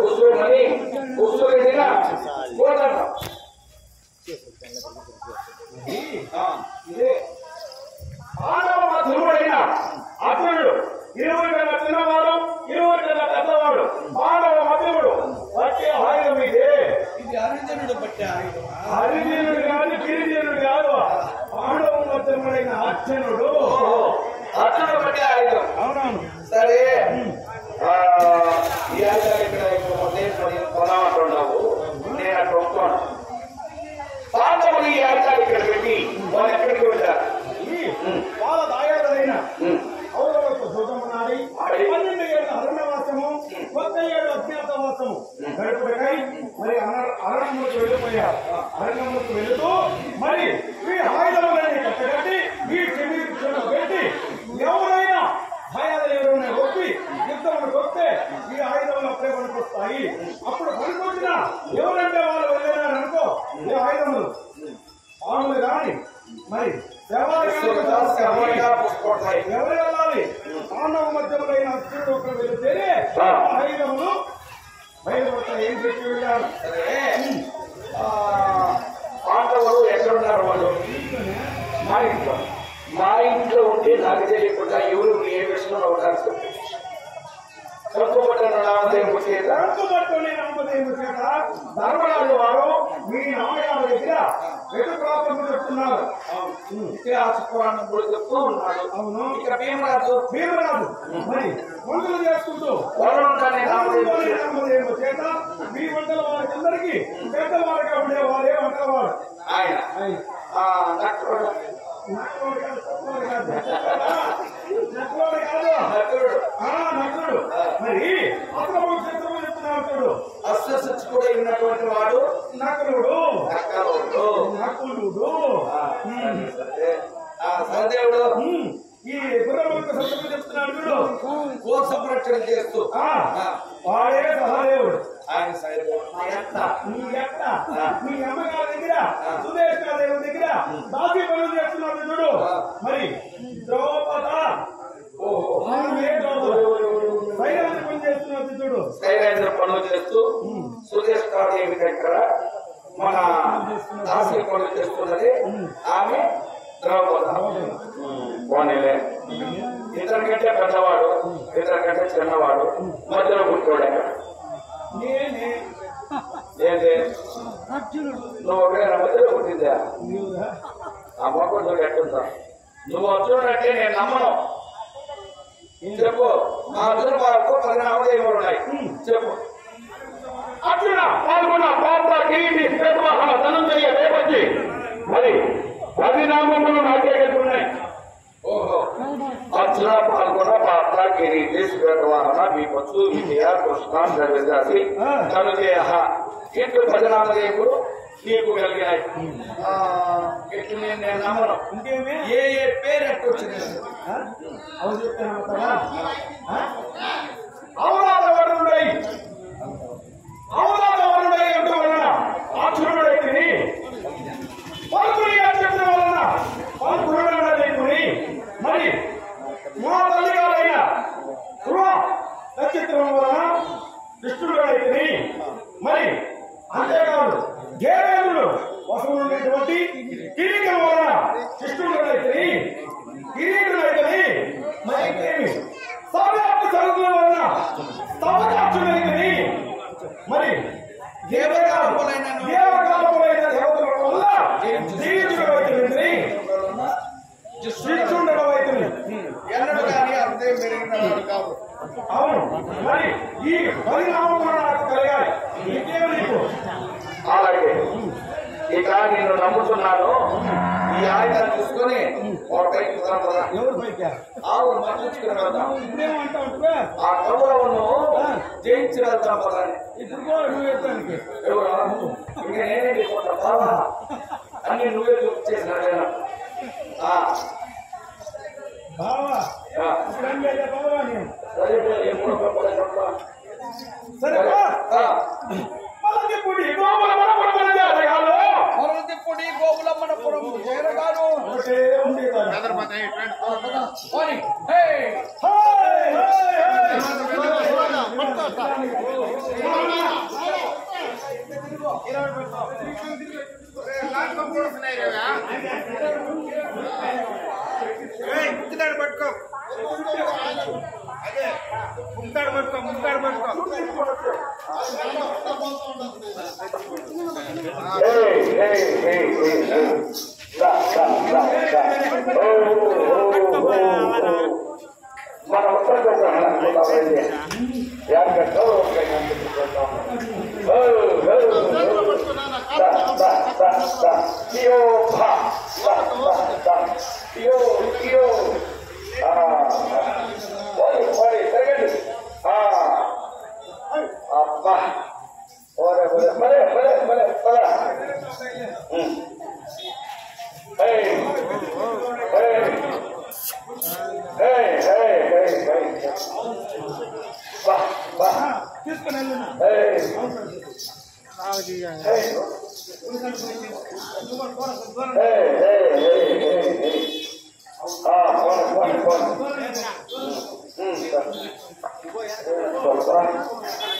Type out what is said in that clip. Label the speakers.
Speaker 1: కూర్చోమని కూర్చోబెట్టిన పోతాడు. ఇదే ఆడవ ధ్రువుడైన అర్జునుడు 20 కన్నా చిన్నవాడు, 20 కన్నా పెద్దవాడు, ఆడవ మధ్యముడు వచ్చే ఆయుధం ఇదే.
Speaker 2: ఇది అర్జునుడు బట్టి ఆయుధం.
Speaker 1: అర్జునుడు కాదు, గిరిజనుడు కాదు, ఆడవ మధ్యముడైన అర్జునుడు. అర్జునుడు బట్టి ఆయుధం.
Speaker 2: అవునవును.
Speaker 1: సరే ఈ ఆయుధాలు ఇక్కడ కొనమంటున్నావు, నేను అక్కడ ఒప్పుకోను. పాండవులు ఈ ఆయుధాలు ఇక్కడ పెట్టి వాళ్ళు ఎక్కడికి వెళ్ళారు?
Speaker 2: వాళ్ళ దాయాదులైన కౌరవులకు శోధమున్నాడి 12 ఏళ్ళ అరణ్యవాసము, 1 ఏళ్ళు అజ్ఞాతవాసము గడుపుటకై మరి అరణ్యములకు వెళ్ళిపోయారు. అరణ్యములకు వెళుతూ మరి ఈ ఆయుధములన్నీ కట్టగట్టి ఈ చెవి పెట్టి ఎవరైనా భయాలు ఎవరైనా ఒప్పి యుద్ధములు వస్తే ఈ ఆయుధములు అప్పుడే పనికొస్తాయి. అప్పుడు పనికొచ్చిన ఎవరంటే వాళ్ళు వెళ్ళినారు అనుకో, ఈ ఆయుధములు ఆవులు కానీ మరి ఎవరు వెళ్ళాలి? ఆనవ మధ్యములైన అర్జునుడు ఒకరు వెళితేనే ఆయుధములు బయలుపడతాయి. ఏం చెప్పి వెళ్ళారు?
Speaker 1: పాండవులు ఎక్కడున్నారు? వాళ్ళు మా ఇంట్లో. మా ఇంట్లో ఉంటే నాకు తెలియకుండా ఎవరు ఏ విషయంలో ఉంటారు?
Speaker 2: ధర్మరాజు వారు మీ నాన్నగారి దగ్గర వెతుకురాత్మలు చెప్తున్నారు.
Speaker 1: చెప్తూ ఉన్నాడు.
Speaker 2: అవును.
Speaker 1: ఇక్కడ భీమరాజు
Speaker 2: మరి వంటలు చేసుకుంటూ చేత మీ వంటల వారికి పెద్దవారుగా ఉండేవారే వంటలవారు.
Speaker 1: ఆయన
Speaker 2: నక్కుడు మరి అతను చిత్రము చెప్తున్నాడు.
Speaker 1: అస్స కూడా ఉన్నటువంటి వాడు
Speaker 2: నకులుడు.
Speaker 1: సహదేవుడు
Speaker 2: ఈ గుర్రములకు సత్యము చెప్తున్నాడు. చూడు,
Speaker 1: గో సంరక్షణ చేస్తూ
Speaker 2: వాడే సహదేవుడు.
Speaker 1: ఆయన సహదేవుడు
Speaker 2: మీ అమ్మగారి దగ్గర సుదేశ్ దేవుడి దగ్గర దాసి పనులు చేస్తున్నాడు. చూడు, మరి ద్రౌపద సైరాన్ని పని చేస్తున్నది. చూడు,
Speaker 1: సైరాన్ని పనులు చేస్తూ సుదేశ్ దేవి దగ్గర మన దాసి పనులు చేస్తున్నది ఆమె ద్రౌపద. పోనీలే, ఇతనికంటే పెద్దవాడు, ఇతనికంటే చిన్నవాడు, మధ్యలో పుట్టాడు.
Speaker 2: నేనే
Speaker 1: ఏంటి నువ్వు ఒకటే మధ్యలో పుట్టిందా? ఆ మొక్కడు ఎట్టుందా? నువ్వు అర్జునుడు అంటే నేను నమ్మను. చెప్పు, మా అర్జున వరకు 10 నామదేవులు ఉన్నాయి. చెప్పు. అర్జున పాల్గొన్న పాత్ర కిరీటి శ్వేతవాహన ధనంజయ రేపటి మరి 10 నామములు నాకే ఉన్నాయి. ఓహో, అర్జున పాల్గొన్న పాత్ర కిరీటి శ్వేతవాహన విపత్తు విజయ కృష్ణ ద్రవ్యదాసి ధనుజయ ఇట్లు 10 నామదేవులు నీకు కలిగాయి. ఎట్లు నేను నమ్మను.
Speaker 2: ఇంకేమి
Speaker 1: ఏ ఏ పేరు ఎట్టు వచ్చింది?
Speaker 2: అవరాధవరుడై అంటూ వలన అర్జునుడైతే పలుకుని చెప్పిన వలన పలుకుని మరి మా తల్లి గారైన నక్షత్రం వలన కృష్ణుడైతే మరి అంతేకాదు దేవేంద్రుడు వసము ఉండేటువంటి కిరీటం వలన కృష్ణుడైతే కిరీటుడైతే మరి సౌరాష్ట్ర సరుకుల వలన సౌరాష్ట్రుడైతే మరి దేవకాలములైన దేవతల వల్ల జీవితుడైతే శిక్షుండవైతే
Speaker 1: ఎన్నడూ కానీ అర్థం పెరిగినవాడు కాదు.
Speaker 2: అవును. మరి ఈ 10 నామములు నాకు కలిగాయి. ఇంకేమి నీకు?
Speaker 1: అలాగే ఇక నేను నమ్ముతున్నాను. ఈ ఆయుధాన్ని తీసుకొని ఒక పైకి కుదరదా?
Speaker 2: ఎవరు పైకా?
Speaker 1: ఆవు మర్చించుకుని వెళ్తాం.
Speaker 2: ఇప్పుడేమంటావు?
Speaker 1: ఆ కౌరవును జయించి వెళ్తాం కదా.
Speaker 2: ఇప్పుడు కూడా నువ్వు ఎత్తానికి
Speaker 1: ఎవరు ఇంకా నేనే బాబా అన్ని నువ్వే చేసినా
Speaker 2: బావా ఇప్పుడు ఏం చేయాలి బావా? నేను సరే పొడి
Speaker 1: గోపులమ్మనపురం చేరగాను
Speaker 2: ఉండేదాన్ని ముక్కుతాడు పట్టుకో అదే ముక్కుతాడు పట్టుకో ముక్కుతాడు పట్టుకో
Speaker 1: మన అబ్బా
Speaker 2: తీసుకుని
Speaker 1: Hey, hey, hey.